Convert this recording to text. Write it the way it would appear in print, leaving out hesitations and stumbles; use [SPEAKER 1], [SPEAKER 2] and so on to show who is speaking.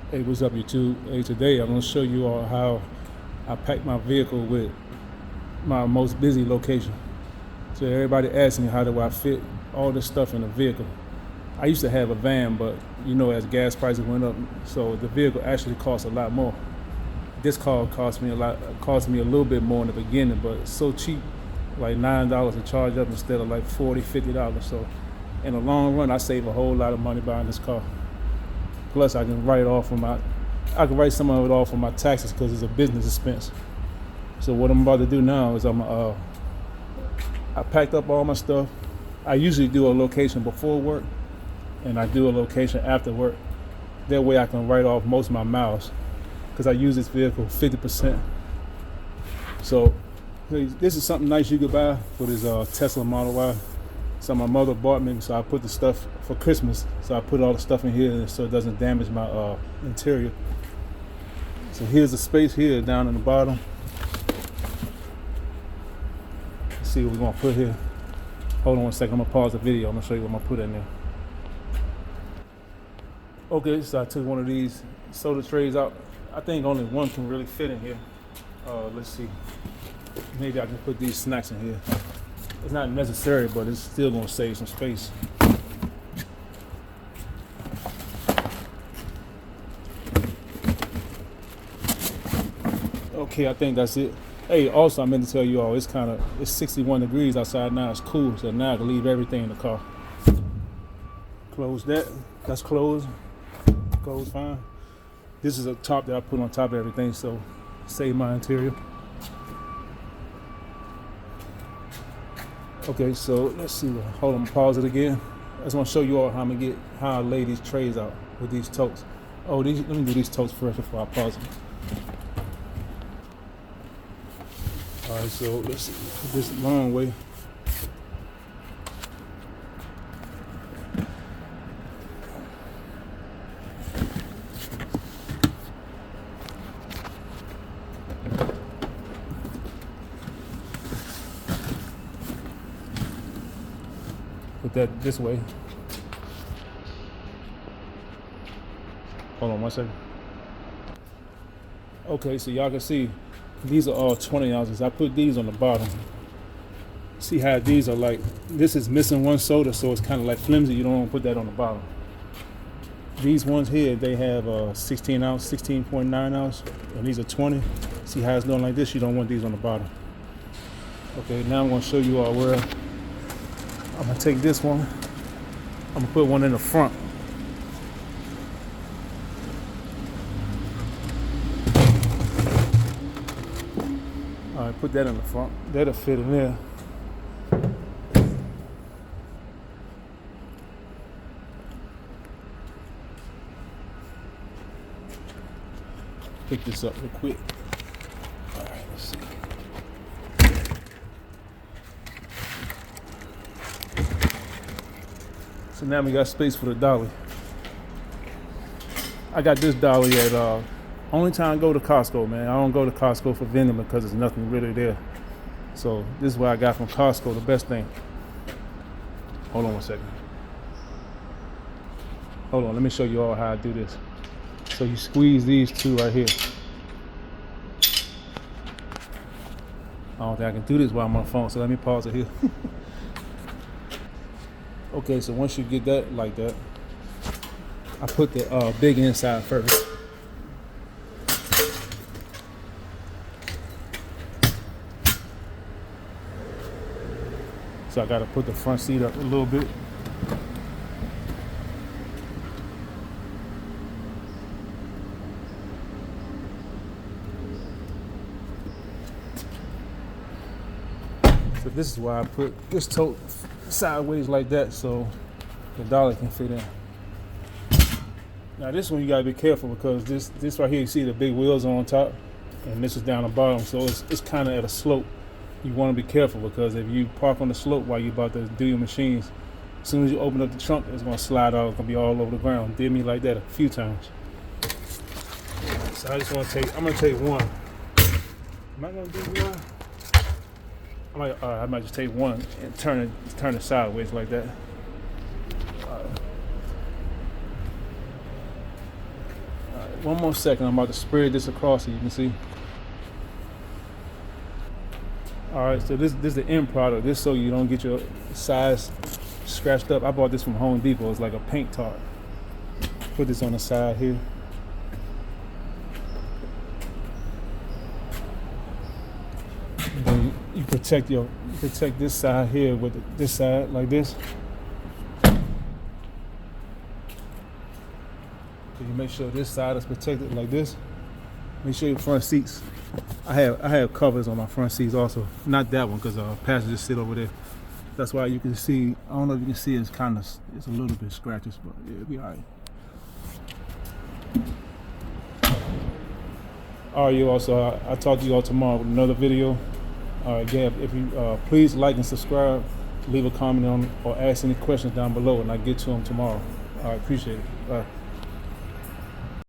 [SPEAKER 1] Hey, what's up, YouTube? Hey, today I'm gonna show you all how I pack my vehicle with my most busy location. So everybody asks me how do I fit all this stuff in a vehicle. I used to have a van, but as gas prices went up, so the vehicle actually costs a lot more. This car cost me a little bit more in the beginning, but it's so cheap, like $9 to charge up instead of like $40, $50. So in the long run, I save a whole lot of money buying this car. Plus, I can write some of it off on my taxes because it's a business expense. So what I'm about to do now is I packed up all my stuff. I usually do a location before work, and I do a location after work. That way, I can write off most of my miles because I use this vehicle 50%. So this is something nice you could buy for this Tesla Model Y. So my mother bought me, so I put the stuff for Christmas. So I put all the stuff in here so it doesn't damage my interior. So here's the space here down in the bottom. Let's see what we're gonna put here. Hold on one second, I'm gonna pause the video. I'm gonna show you what I'm gonna put in there. Okay, so I took one of these soda trays out. I think only one can really fit in here. Let's see. Maybe I can put these snacks in here. It's not necessary, but it's still gonna save some space. Okay, I think that's it. Hey, also I meant to tell you all, it's 61 degrees outside now. It's cool, so now I can leave everything in the car. Close that. That's closed. Goes fine. This is a top that I put on top of everything, so save my interior. Okay, so let's see. Hold on, pause it again. I just want to show you all how I lay these trays out with these totes. Let me do these totes first before I pause it. All right, so let's see. Put this long way. Put that this way. Hold on one second. Okay, so y'all can see these are all 20 ounces. I put these on the bottom. See how these are like, this is missing one soda, so it's kind of like flimsy. You don't want to put that on the bottom. These ones here, they have 16 ounce, 16.9 ounce, and these are 20. See how it's doing like this? You don't want these on the bottom. Okay, now I'm going to show you all where I'm gonna take this one. I'm gonna put one in the front. All right, put that in the front. That'll fit in there. Pick this up real quick. All right, let's see. So now we got space for the dolly. I got this dolly at only time I go to Costco, man. I don't go to Costco for Vending because there's nothing really there. So this is what I got from Costco, the best thing. Hold on one second. Hold on, let me show you all how I do this. So you squeeze these two right here. I don't think I can do this while I'm on the phone, so let me pause it here. Okay, so once you get that like that, I put the big inside first. So I gotta put the front seat up a little bit. So this is why I put this tote sideways like that so the dolly can fit in. Now this one you gotta be careful because this right here, you see the big wheels on top and this is down the bottom, so it's kind of at a slope. You want to be careful because if you park on the slope while you're about to do your machines, as soon as you open up the trunk, it's gonna slide out. It's gonna be all over the ground. Did me like that a few times. So I'm gonna take one. Am I gonna do one? I might just take one and turn it sideways like that. one more second. I'm about to spread this across so you can see. All right, so this is the end product. This so you don't get your sides scratched up. I bought this from Home Depot. It's like a paint tart. Put this on the side here. Then you protect this side here with this side like this. So you make sure this side is protected like this. Make sure your front seats. I have covers on my front seats also. Not that one because passengers sit over there. That's why you can see. I don't know if you can see. It's a little bit scratches, but yeah, it'll be all right. All right, you all. So I'll talk to you all tomorrow with another video. All right, Gab, if you please like and subscribe, leave a comment on or ask any questions down below, and I'll get to them tomorrow. All right, appreciate it. Bye.